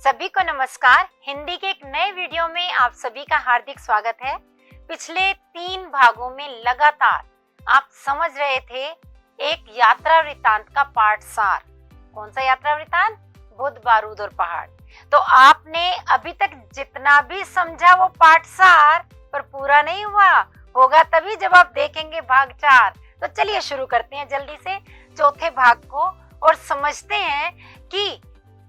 सभी को नमस्कार। हिंदी के एक नए वीडियो में आप सभी का हार्दिक स्वागत है। पिछले 3 भागों में लगातार आप समझ रहे थे एक यात्रा वृत्तांत का पाठ सार। कौन सा यात्रा वृत्तांत? बुद्ध, बारूद और पहाड़। तो आपने अभी तक जितना भी समझा वो पाठ सार पर पूरा नहीं हुआ, होगा तभी जब आप देखेंगे भाग 4। तो चलिए शुरू करते हैं जल्दी से चौथे भाग को और समझते हैं कि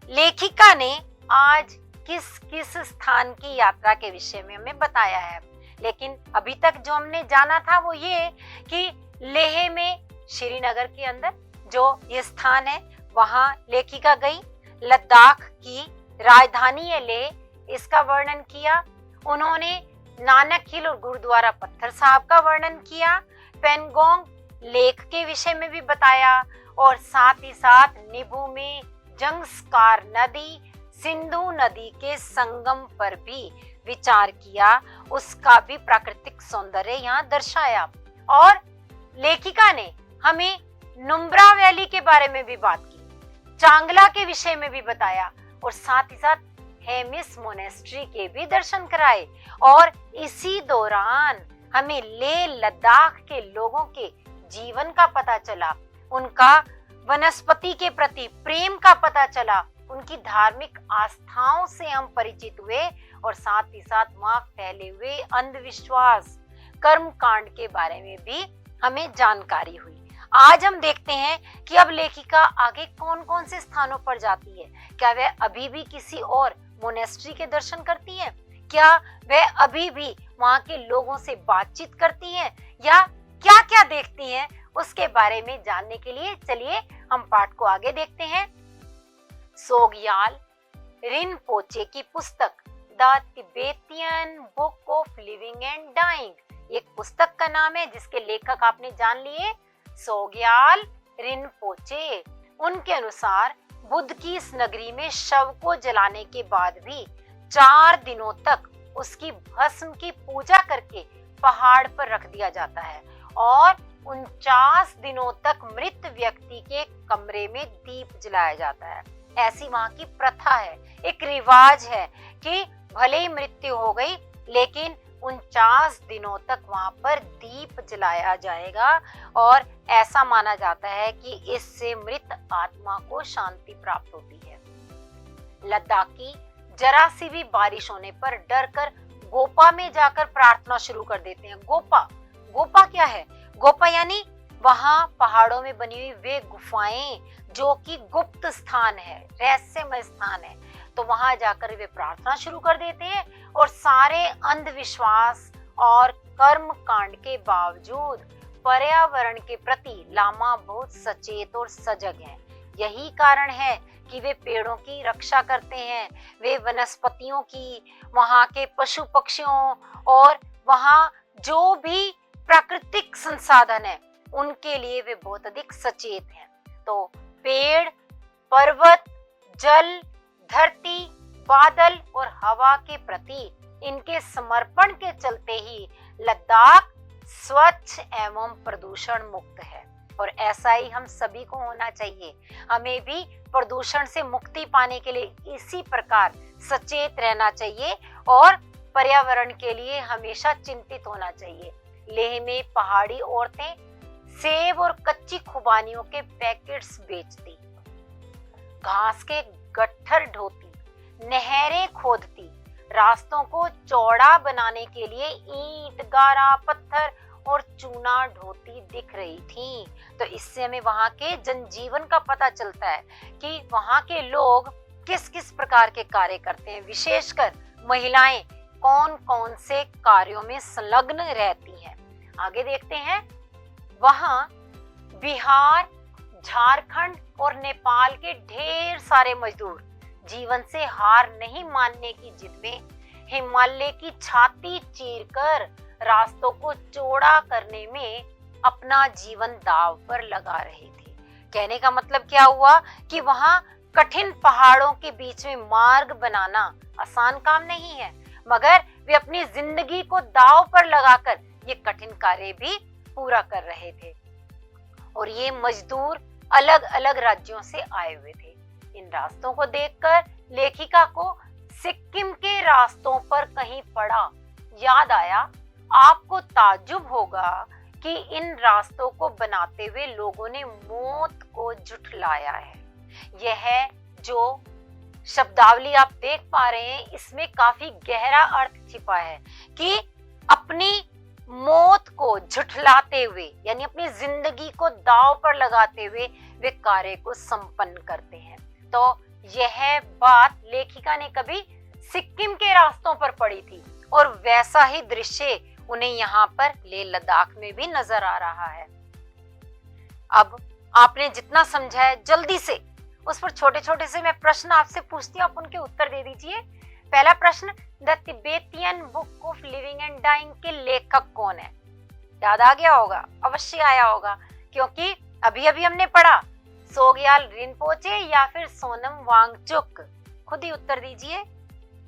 लेखिका ने आज किस किस स्थान की यात्रा के विषय में हमें बताया है। लेकिन अभी तक जो हमने जाना था वो ये कि लेह में, श्रीनगर के अंदर जो ये स्थान है वहां लेखिका गई। लद्दाख की राजधानी है लेह, इसका वर्णन किया। उन्होंने नानक हिल और गुरुद्वारा पत्थर साहब का वर्णन किया। पेंगोंग लेक के विषय में भी बताया और साथ ही साथ निबू में जंगस्कार नदी, सिंधु नदी के संगम पर भी विचार किया। उसका भी प्राकृतिक सौंदर्य यहाँ दर्शाया। और लेखिका ने हमें नुब्रा वैली के बारे में भी बात की, चांगला के विषय में भी बताया और साथ ही साथ हेमिस मोनेस्ट्री के भी दर्शन कराए। और इसी दौरान हमें लेह लद्दाख के लोगों के जीवन का पता चला, उनका वनस्पति के प्रति प्रेम का पता चला, उनकी धार्मिक आस्थाओं से हम परिचित हुए और साथ ही साथ वहां फैले हुए अंधविश्वास, कर्म कांड के बारे में भी हमें जानकारी हुई। आज हम देखते हैं कि अब लेखिका आगे कौन कौन से स्थानों पर जाती है। क्या वह अभी भी किसी और मोनेस्ट्री के दर्शन करती है? क्या वह अभी भी वहां के लोगों से बातचीत करती है या क्या क्या देखती हैं? उसके बारे में जानने के लिए चलिए हम पाठ को आगे देखते हैं। सोग्याल रिनपोचे की पुस्तक the Tibetan book of living and dying एक पुस्तक का नाम है जिसके लेखक आपने जान लिए, सोग्याल रिनपोचे। उनके अनुसार बुद्ध की इस नगरी में शव को जलाने के बाद भी 4 दिनों तक उसकी भस्म की पूजा करके पहाड़ पर रख दिया जाता है और 49 दिनों तक मृत व्यक्ति के कमरे में दीप जलाया जाता है। ऐसी वहां की प्रथा है, एक रिवाज है कि भले ही मृत्यु हो गई लेकिन 49 दिनों तक वहां पर दीप जलाया जाएगा और ऐसा माना जाता है कि इससे मृत आत्मा को शांति प्राप्त होती है। लद्दाखी जरा सी भी बारिश होने पर डर कर गोपा में जाकर प्रार्थना शुरू कर देते हैं। गोपा क्या है? गोपा यानी वहां पहाड़ों में बनी हुई वे गुफाएं जो कि गुप्त स्थान है, रहस्यमय स्थान है। तो वहां जाकर वे प्रार्थना शुरू कर देते हैं और सारे अंधविश्वास और कर्म कांड के बावजूद पर्यावरण के प्रति लामा बहुत सचेत और सजग हैं। यही कारण है कि वे पेड़ों की रक्षा करते हैं, वे वनस्पतियों की, वहां के पशु पक्षियों और वहां जो भी प्राकृतिक संसाधन है उनके लिए वे बहुत अधिक सचेत हैं। तो पेड़, पर्वत, जल, धरती, बादल और हवा के प्रति इनके समर्पण के चलते ही लद्दाख स्वच्छ एवं प्रदूषण मुक्त है और ऐसा ही हम सभी को होना चाहिए। हमें भी प्रदूषण से मुक्ति पाने के लिए इसी प्रकार सचेत रहना चाहिए और पर्यावरण के लिए हमेशा चिंतित होना चाहिए। लेह में पहाड़ी औरतें सेब और कच्ची खुबानियों के पैकेट्स बेचती, घास के गट्ठर ढोती, नहरें खोदती, रास्तों को चौड़ा बनाने के लिए ईंट, गारा, पत्थर और चूना ढोती दिख रही थी। तो इससे हमें वहां के जनजीवन का पता चलता है कि वहां के लोग किस किस प्रकार के कार्य करते हैं, विशेषकर महिलाएं कौन कौन से कार्यों में संलग्न रहती हैं। आगे देखते हैं। वहां बिहार, झारखंड और नेपाल के ढेर सारे मजदूर जीवन से हार नहीं मानने की जिद में हिमालय की छाती चीरकर रास्तों को चौड़ा करने में अपना जीवन दांव पर लगा रहे थे। कहने का मतलब क्या हुआ कि वहां कठिन पहाड़ों के बीच में मार्ग बनाना आसान काम नहीं है। मगर वे अपनी जिंदगी को दांव पर लगाकर ये कठिन कार्य भी पूरा कर रहे थे। और ये मजदूर अलग अलग राज्यों से आए हुए थे। इन रास्तों को देखकर लेखिका को सिक्किम के रास्तों पर कहीं पड़ा याद आया। आपको ताज्जुब होगा कि इन रास्तों को बनाते हुए लोगों ने मौत को झुठलाया है। यह जो शब्दावली आप देख पा रहे हैं, इसमें काफी गहरा अर्थ छिपा है कि अपनी मौत को झुठलाते हुए, यानी अपनी जिंदगी को दांव पर लगाते हुए वे कार्य को संपन्न करते हैं। तो यह बात लेखिका ने कभी सिक्किम के रास्तों पर पड़ी थी और वैसा ही दृश्य उन्हें यहाँ पर लेह लद्दाख में भी नजर आ रहा है। अब आपने जितना समझा है, जल्दी से उस पर छोटे छोटे से मैं प्रश्न आपसे पूछती हूँ, आप उनके उत्तर दे दीजिए। पहला प्रश्न, the Tibetan book of living and dying के लेखक कौन है? याद आ गया होगा, अवश्य आया होगा, क्योंकि अभी अभी हमने पढ़ा। सोग्याल रिनपोचे या फिर सोनम वांगचुक? खुद ही उत्तर दीजिए।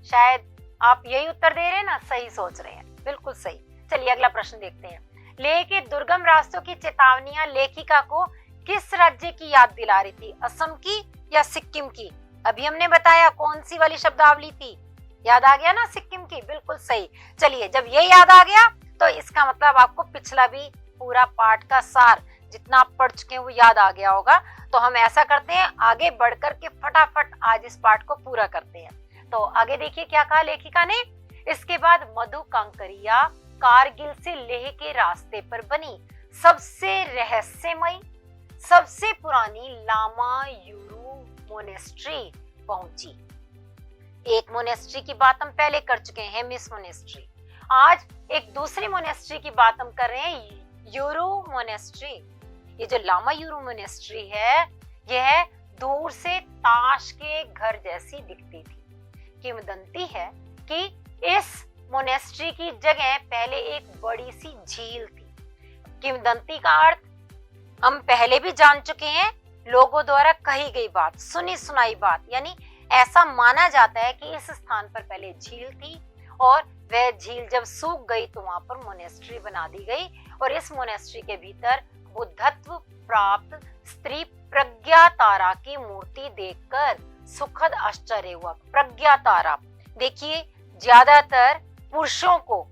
शायद आप यही उत्तर दे रहे हैं ना, सही सोच रहे हैं, बिल्कुल सही। चलिए अगला प्रश्न देखते हैं। लेह के दुर्गम रास्तों की चेतावनियां लेखिका को किस राज्य की याद दिला रही थी? असम की या सिक्किम की? अभी हमने बताया कौन सी वाली शब्दावली थी, याद आ गया ना, सिक्किम की, बिल्कुल सही। चलिए, जब ये याद आ गया तो इसका मतलब आपको पिछला भी पूरा पाठ का सार जितना आप पढ़ चुके हैं वो याद आ गया होगा। तो हम ऐसा करते हैं, आगे बढ़कर के फटाफट आज इस पाठ को पूरा करते हैं। तो आगे देखिए क्या कहा लेखिका ने। इसके बाद मधु कांकरिया कारगिल से लेह के रास्ते पर बनी सबसे रहस्यमयी, सबसे पुरानी लामा यूरू मोनेस्ट्री पहुंची। एक मोनेस्ट्री की बात हम पहले कर चुके हैं, मिस मोनेस्ट्री। आज एक दूसरी मोनेस्ट्री की बात हम कर रहे हैं, यूरू मोनेस्ट्री। ये जो लामा यूरू मोनेस्ट्री है, यह दूर से ताश के घर जैसी दिखती थी। किंवदंती है कि इस मोनेस्ट्री की जगह पहले एक बड़ी सी झील थी। किंवदंती का अर्थ हम पहले भी जान चुके हैं, लोगों द्वारा कही गई बात, सुनी सुनाई बात, यानी ऐसा माना जाता है कि इस स्थान पर पहले झील थी और वह झील जब सूख गई तो वहां पर मोनेस्ट्री बना दी गई। और इस मोनेस्ट्री के भीतर बुद्धत्व प्राप्त स्त्री प्रज्ञा तारा की मूर्ति देखकर सुखद आश्चर्य हुआ। प्रज्ञा तारा, देखिए, ज्यादातर पुरुषों को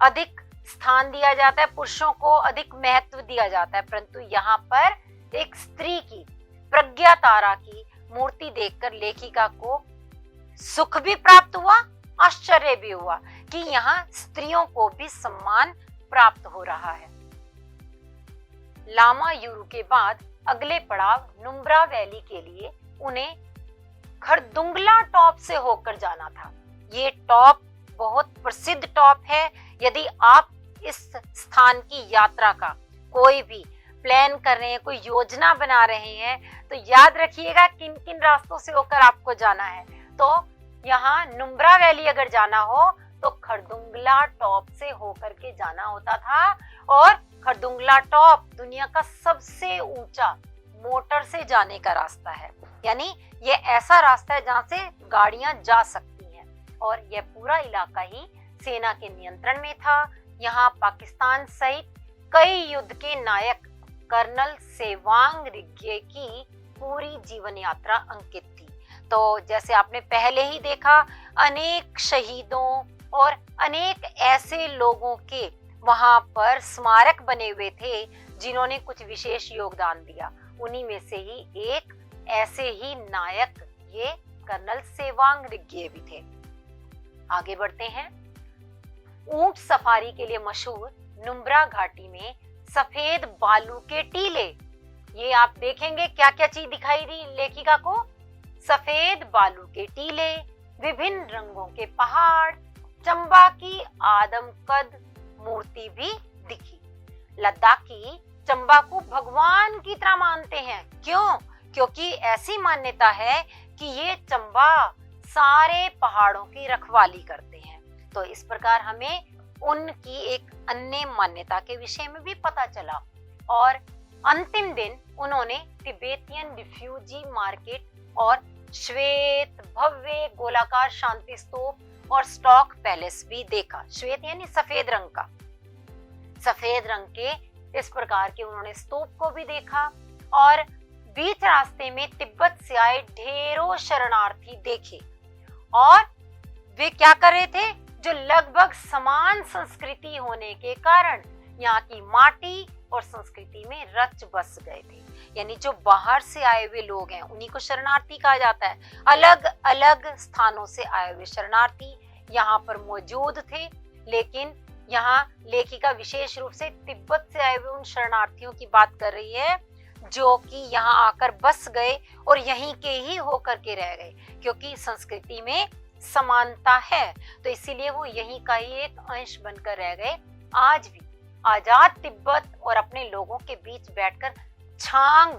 अधिक स्थान दिया जाता है, पुरुषों को अधिक महत्व दिया जाता है, परंतु यहाँ पर एक स्त्री की, प्रज्ञा तारा की मूर्ति देखकर लेखिका को सुख भी प्राप्त हुआ, आश्चर्य भी हुआ कि यहाँ स्त्रियों को भी सम्मान प्राप्त हो रहा है। लामा यूरू के बाद अगले पड़ाव नुब्रा वैली के लिए उन्हें खरदुंगला टॉप से होकर जाना था। ये टॉप बहुत प्रसिद्ध टॉप है। यदि आप इस स्थान की यात्रा का कोई भी प्लान कर रहे हैं, कोई योजना बना रहे हैं, तो याद रखिएगा किन किन रास्तों से होकर आपको जाना है। तो यहाँ नुब्रा वैली अगर जाना हो तो खरदुंगला टॉप से होकर के जाना होता था। और खरदुंगला टॉप दुनिया का सबसे ऊंचा मोटर से जाने का रास्ता है, यानी ये ऐसा रास्ता है जहाँ से गाड़ियां जा सकती हैं। और यह पूरा इलाका ही सेना के नियंत्रण में था। यहाँ पाकिस्तान सहित कई युद्ध के नायक कर्नल सेवांग रिग्ये की पूरी जीवन यात्रा अंकित थी। तो जैसे आपने पहले ही देखा, अनेक शहीदों और अनेक ऐसे लोगों के वहां पर स्मारक बने हुए थे जिन्होंने कुछ विशेष योगदान दिया। उन्हीं में से ही एक ऐसे ही नायक ये कर्नल सेवांग रिग्ये भी थे। आगे बढ़ते हैं। ऊंट सफारी के लिए मशहूर नुब्रा घाटी में सफेद बालू के टीले, ये आप देखेंगे क्या क्या चीज दिखाई दी लेखिका को। सफेद बालू के टीले, विभिन्न रंगों के पहाड़, चंबा की आदमकद मूर्ति भी दिखी। लद्दाखी चंबा को भगवान की तरह मानते हैं। क्यों? क्योंकि ऐसी मान्यता है कि ये चंबा सारे पहाड़ों की रखवाली करते हैं। तो इस प्रकार हमें उनकी एक अन्य मान्यता के विषय में भी पता चला। और अंतिम दिन उन्होंने तिबेतियन रिफ्यूजी मार्केट और श्वेत भव्य गोलाकार शांति स्तूप और स्टॉक पैलेस भी देखा। श्वेत यानी सफेद रंग का, सफेद रंग के इस प्रकार के उन्होंने स्तूप को भी देखा। और बीच रास्ते में तिब्बत से आए ढेरों शरणार्थी देखे और वे क्या कर रहे थे, जो लगभग समान संस्कृति होने के कारण यहाँ की माटी और संस्कृति में रच बस गए थे। यानी जो बाहर से आए हुए लोग हैं उन्हीं को शरणार्थी कहा जाता है। अलग अलग स्थानों से आए हुए शरणार्थी यहाँ पर मौजूद थे, लेकिन यहाँ लेखिका विशेष रूप से तिब्बत से आए हुए उन शरणार्थियों की बात कर रही है जो कि यहाँ आकर बस गए और यहीं के ही होकर के रह गए, क्योंकि संस्कृति में समानता है तो इसीलिए वो यहीं का ही एक अंश बनकर रह गए। आज भी आजाद तिब्बत और अपने लोगों के बीच बैठकर छांग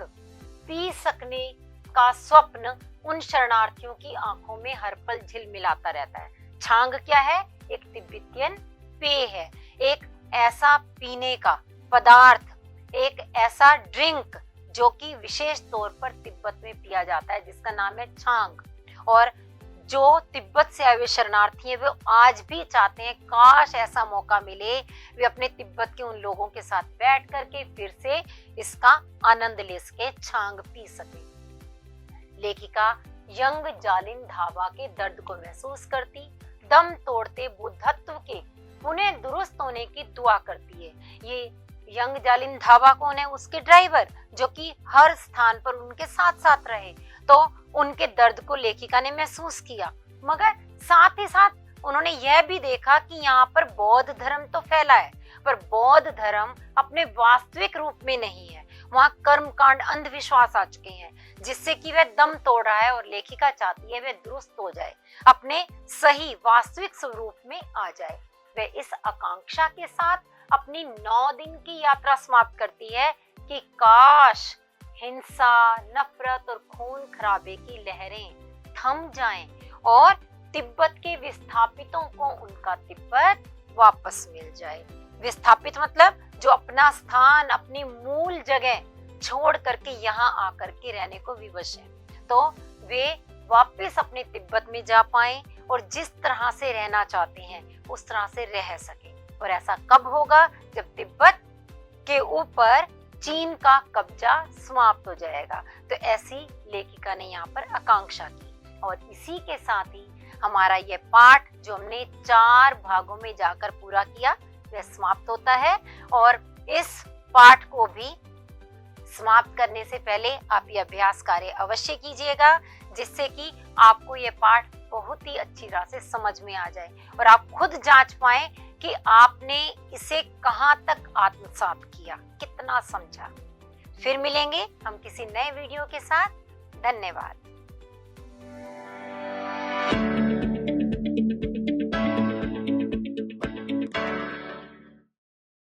पी सकने का स्वप्न उन शरणार्थियों की आंखों में हर पल झिलमिलाता रहता है। छांग क्या है? एक तिब्बतियन पेय है, एक ऐसा पीने का पदार्थ, एक ऐसा ड्रिंक जो कि विशेष तौर पर तिब्बत में पिया जाता है, जिसका नाम है छांग। और जो तिब्बत से आए हुए शरणार्थी हैं वो आज भी चाहते हैं काश ऐसा मौका मिले, वे अपने तिब्बत के उन लोगों के साथ बैठ करके फिर से इसका आनंद ले सके, छांग पी सके। लेखिका यंग जालिन धावा के दर्द को महसूस करती, दम तोड़ते बुद्धत्व के पुनः दुरुस्त होने की दुआ करती है। ये यंग जालिन धावा कौन है? उसके ड्राइवर, जो कि हर स्थान पर उनके साथ साथ रहे, तो उनके दर्द को लेखिका ने महसूस किया, मगर साथ ही साथ उन्होंने यह भी देखा कि यहाँ पर बौद्ध धर्म तो फैला है, पर बौद्ध धर्म अपने वास्तविक रूप में नहीं है। वहाँ कर्मकांड, अंधविश्वास आ चुके हैं, जिससे कि वह दम तोड़ रहा है और लेखिका चाहती है वह दुरुस्त हो जाए, अपने सही वास्तविक स्वरूप में आ जाए। वह इस आकांक्षा के साथ अपनी 9 दिन की यात्रा समाप्त करती है कि काश हिंसा, नफरत और खून खराबे की लहरें थम जाएं और तिब्बत के विस्थापितों को उनका तिब्बत वापस मिल जाए। विस्थापित मतलब जो अपना स्थान, अपनी मूल जगह छोड़ करके यहाँ आकर के रहने को विवश हैं, तो वे वापस अपने तिब्बत में जा पाएं और जिस तरह से रहना चाहते हैं उस तरह से रह सके। और ऐसा कब होगा? जब तिब्बत के ऊपर चीन का कब्जा समाप्त हो जाएगा। तो ऐसी लेखिका ने यहाँ पर आकांक्षा की। और इसी के साथ ही हमारा यह पाठ जो हमने 4 भागों में जाकर पूरा किया वह समाप्त होता है। और इस पाठ को भी समाप्त करने से पहले आप ये अभ्यास कार्य अवश्य कीजिएगा, जिससे कि आपको ये पाठ बहुत ही अच्छी तरह से समझ में आ जाए और आप खुद जांच पाएं कि आपने इसे कहां तक आत्मसात किया, कितना समझा। फिर मिलेंगे हम किसी नए वीडियो के साथ। धन्यवाद।